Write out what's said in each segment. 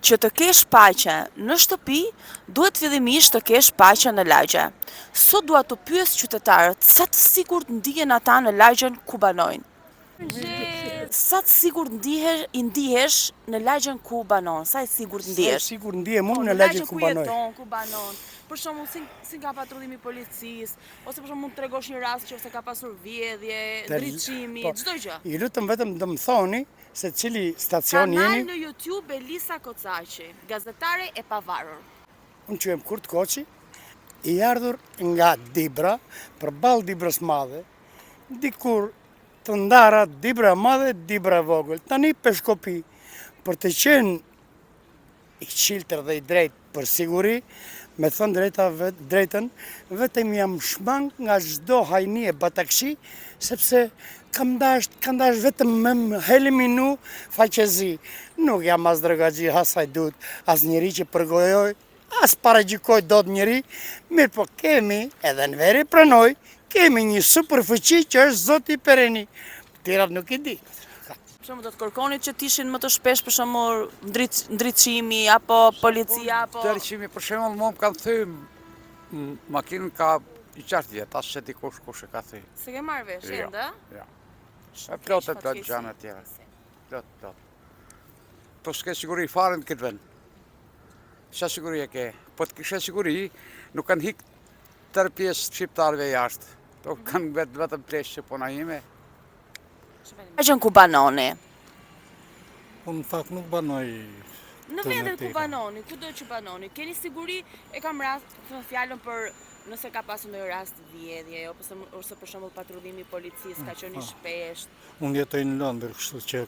Që të kesh paqe në shtëpi, duhet fillimisht të kesh paqe në lagje. Sot dua të pyes qytetarët, sa të sigurt ndihen ata në lagjen ku banojnë? Sa të sigurt ndihesh në lagjen ku banon? Sa e sigurt ndihesh? Sa sigurt ndihem unë në lagjen ku banoj? Në lagjen ku jeton, ku banon. Për shembull, si nga patrullimi i policisë, ose për shembull mund të tregosh një rast nëse ka pasur vjedhje, ndriçimi, çdo gjë. I lutem vetëm të më thoni se cili stacion jeni. Kanal në YouTube Elisa Kocaqi, gazetare e pavarur. Unë quhem Kurt Koçi, i ardhur nga Dibra, përballë Dibrës madhe, dikur të ndara Dibra madhe, Dibra vogël. Tani Peshkopi, për të qenë i qiltër dhe i drejt për siguri, me thënë drejtën, vetëm jam shmang nga çdo hajni e batakshi, sepse kam dash vetëm me eliminu faqezi. Nuk jam as dragaxhi, as hajdut, as njeri që përgojoj, as paragjikoj dot njeri, mirë po kemi, edhe në veri pranoj, kemi një super fuqi që është Zoti i Pereni. Tjerat nuk i di. Do të kërkonit që t'ishin më të shpesh për shembull ndriçimi apo policia apo ndriçimi për shembull më kanë thënë makinën ka i 6 vjet, as se dikush kush e ka thënë. Se ke marrë vesh, ende? Ja. E plot gjana tjera. Plot. Po s'ke siguri fare në këtë vend. Sa siguri e ke? Po të kishe siguri, nuk kanë hik tërë pjesë shqiptarëve jashtë. Po kanë vetëm pleshë që puna ime. Lagjen ku banoni? Unë në fakt nuk banoj. Në vendin ku banoni, kudo që banoni, keni siguri, e kam fjalën për nëse ka pasur ndonjë rast vjedhje, ose për shembull patrullimi i policisë ka qenë i shpeshtë. Unë jetoj në Londër, kështu që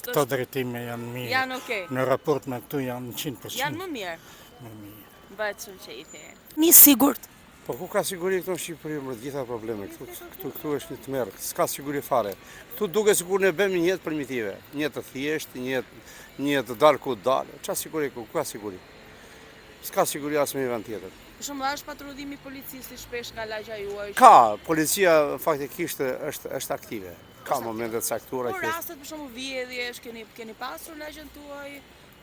këto drejtime janë mirë. Janë okay. Në raport me këtu janë 100%. Janë më mirë. Më mirë. Bëhet shumë qejfi. Ni sigurt. Po ku ka siguri këtu në Shqipëri me të gjitha problemet? Këtu është një tmerr, s'ka siguri fare. Këtu duket sikur ne bëjmë një jetë primitive, një jetë të thjeshtë, një jetë të dalë ku dalë. Çfarë siguri ku ka siguri? S'ka siguri as në një vend tjetër. Për shembull, është patrullimi i policisë i shpesh nga lagja juaj? Ka, policia faktikisht është aktive. Ka momente të caktuara që. Po rastet për shembull vjedhjesh, keni pasur në lagjen tuaj?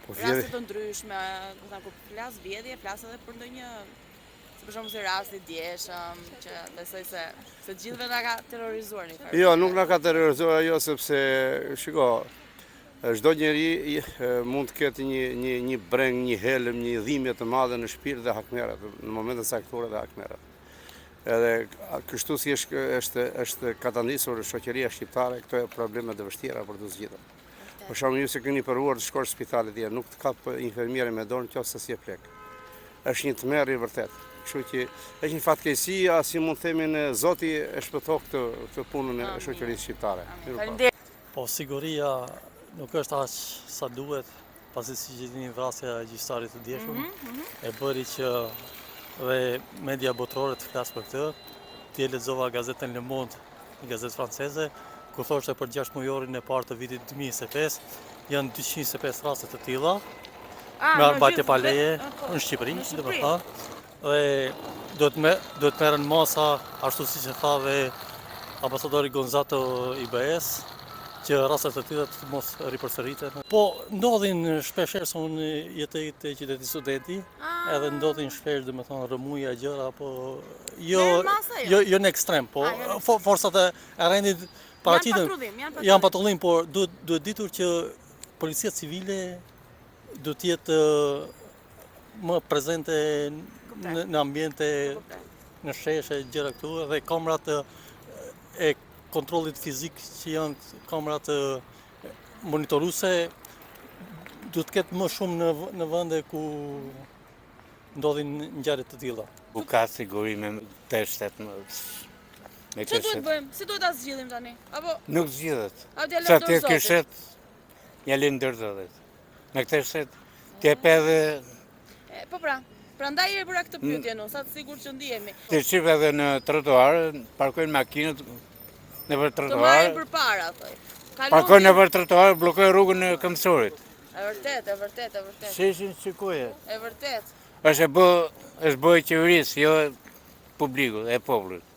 Po raste të ndryshme, do të thonë flas vjedhje, flas edhe për ndonjë për shembull si rasti djeshëm, që besoj se të gjithëve na ka terrorizuar një farë. Jo, nuk na ka terrorizuar ajo sepse shiko, çdo njeri mund të ketë një breng, një helm, një dhimbje të madhe në shpirt dhe hakmerrat, në momente caktuara dhe hakmerrat. Edhe kështu si është ka ta nisur shoqëria shqiptare, këto janë probleme të vështira për të zgjidhur. Për shembull, ju se keni provuar të shkosh në spitalet tjerë, nuk të kap infermieri me dorë nëse si e plek. Është një tmerr i vërtet. Kështu që është një fatkeqësi, si mund të themi në Zoti e shpëtoi këtë punën e shoqërisë shqiptare. Po siguria nuk është aq sa duhet, pasi si gjithë vrasja e gjyqtarit të djeshëm, e bëri që dhe media botërore të flasë për këtë. Ti e lexova gazetën Le Monde, një gazetë franceze, ku thoshte për 6 mujorin e parë të vitit 2025 janë 225 raste të tilla me armbajtje pa leje në Shqipëri, domethënë. Dhe do të merren masa, ashtu siç e tha dhe ambasadori Gonzato IBS, që rastet të tilla të mos ripërsëriten. Po ndodhin shpesh se unë jetoj te qyteti studenti, edhe ndodhin shpesh domethënë rëmuja gjëra, apo jo në ekstrem, po forcat e rendit paraqiten janë patrullim, por duhet ditur që policia civile duhet të jetë më prezente në ambiente, në sheshe, gjëra këtu, dhe kamrat e kontrollit fizik që janë kamrat monitoruese, duhet të ketë më shumë në vende ku ndodhin ngjarje të tilla. Ku ka siguri me teshtet më. Ç'o duhet bëjmë? Si duhet ta zgjidhim tani? Apo nuk zgjidhet. Sa ti kishet ja lën dorë zotit. Me këtë shet ti e pedhe. Po prandaj e bëra këtë pyetje unë, sa të sigurt që ndihemi. Ti shif edhe në trotuar, parkojnë makinat nëpër trotuar. Të marrin përpara, thoj. Parkojnë nëpër trotuar, bllokojnë rrugën e Këmbësorit. E vërtet. Shishin shikoje. E vërtet. Është bë qeverisë, jo publiku, e popullit.